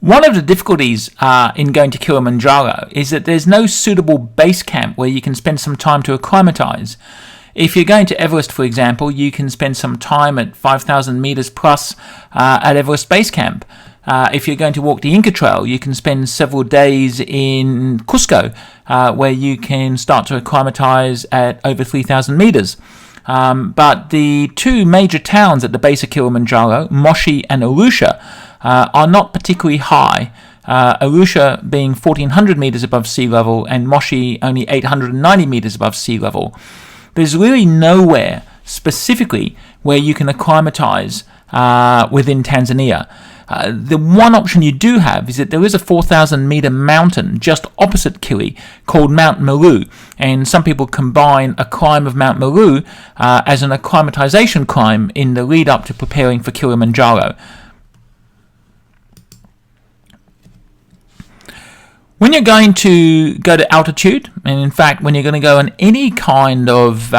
One of the difficulties in going to Kilimanjaro is that there's no suitable base camp where you can spend some time to acclimatise. If you're going to Everest, for example, you can spend some time at 5,000 metres plus at Everest Base Camp. If you're going to walk the Inca Trail, you can spend several days in Cusco, where you can start to acclimatise at over 3,000 metres. But the two major towns at the base of Kilimanjaro, Moshi and Arusha, are not particularly high. Arusha being 1,400 metres above sea level and Moshi only 890 metres above sea level. There's really nowhere specifically where you can acclimatise within Tanzania. The one option you do have is that there is a 4,000 metre mountain just opposite Kili called Mount Meru, and some people combine a climb of Mount Meru as an acclimatisation climb in the lead up to preparing for Kilimanjaro. When you're going to go to altitude, and in fact when you're going to go in any kind of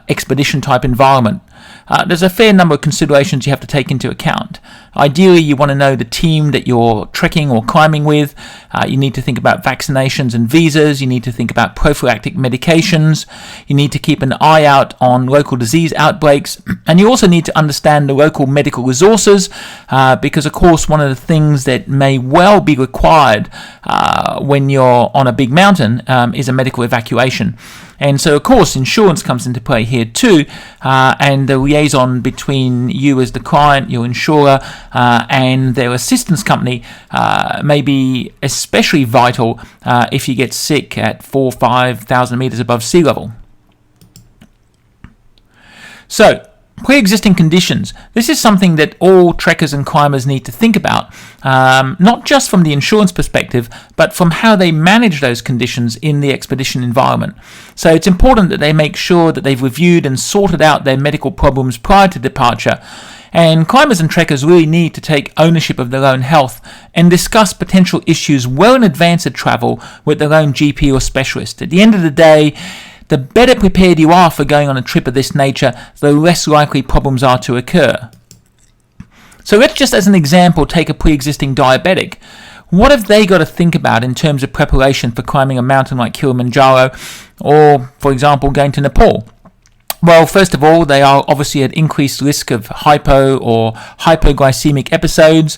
expedition type environment, there's a fair number of considerations you have to take into account. Ideally, you want to know the team that you're trekking or climbing with. You need to think about vaccinations and visas. You need to think about prophylactic medications. You need to keep an eye out on local disease outbreaks. And you also need to understand the local medical resources because, of course, one of the things that may well be required when you're on a big mountain is a medical evacuation. And so, of course, insurance comes into play here too, and the liaison between you as the client, your insurer, and their assistance company may be especially vital if you get sick at 4,000 or 5,000 meters above sea level. So, pre-existing conditions. This is something that all trekkers and climbers need to think about, not just from the insurance perspective, but from how they manage those conditions in the expedition environment. So it's important that they make sure that they've reviewed and sorted out their medical problems prior to departure. And climbers and trekkers really need to take ownership of their own health and discuss potential issues well in advance of travel with their own GP or specialist. At the end of the day, the better prepared you are for going on a trip of this nature, the less likely problems are to occur. So let's just as an example take a pre-existing diabetic. What have they got to think about in terms of preparation for climbing a mountain like Kilimanjaro or, for example, going to Nepal? Well, first of all, they are obviously at increased risk of hypo or hypoglycemic episodes.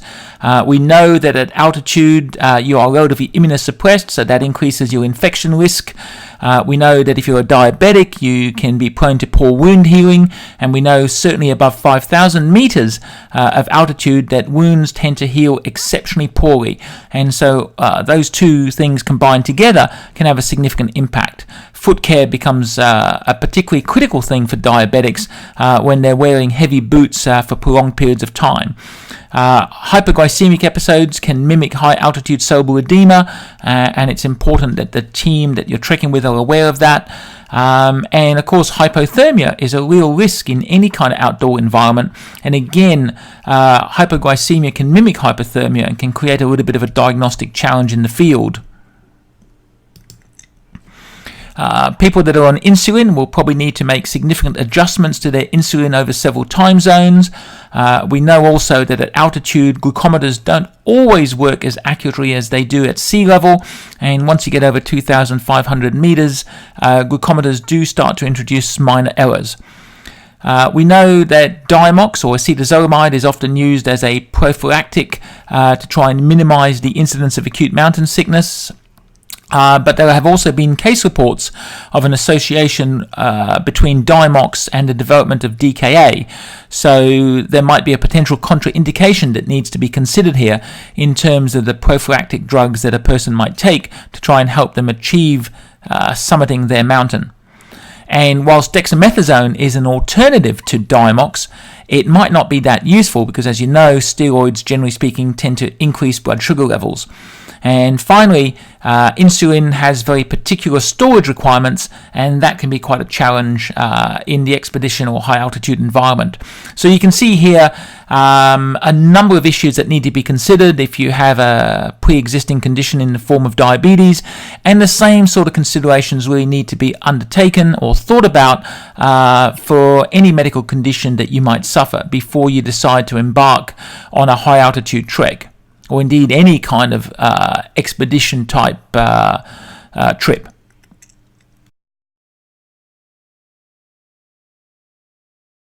We know that at altitude you are relatively immunosuppressed, so that increases your infection risk. We know that if you're a diabetic, you can be prone to poor wound healing, and we know certainly above 5,000 meters of altitude that wounds tend to heal exceptionally poorly. And so those two things combined together can have a significant impact. Foot care becomes a particularly critical thing for diabetics when they're wearing heavy boots for prolonged periods of time. Hypoglycemic episodes can mimic high altitude cerebral edema, and it's important that the team that you're trekking with are aware of that. And of course, hypothermia is a real risk in any kind of outdoor environment. And again, hypoglycemia can mimic hypothermia and can create a little bit of a diagnostic challenge in the field. People that are on insulin will probably need to make significant adjustments to their insulin over several time zones. We know also that at altitude, glucometers don't always work as accurately as they do at sea level, and once you get over 2,500 meters, glucometers do start to introduce minor errors. We know that Diamox or acetazolamide is often used as a prophylactic to try and minimize the incidence of acute mountain sickness. But there have also been case reports of an association between Diamox and the development of DKA. So there might be a potential contraindication that needs to be considered here in terms of the prophylactic drugs that a person might take to try and help them achieve summiting their mountain. And whilst dexamethasone is an alternative to Diamox, it might not be that useful because, as you know, steroids, generally speaking, tend to increase blood sugar levels. And finally, insulin has very particular storage requirements, and that can be quite a challenge in the expedition or high altitude environment. So you can see here a number of issues that need to be considered if you have a pre-existing condition in the form of diabetes, and the same sort of considerations really need to be undertaken or thought about for any medical condition that you might suffer before you decide to embark on a high altitude trek. or indeed any kind of expedition type trip.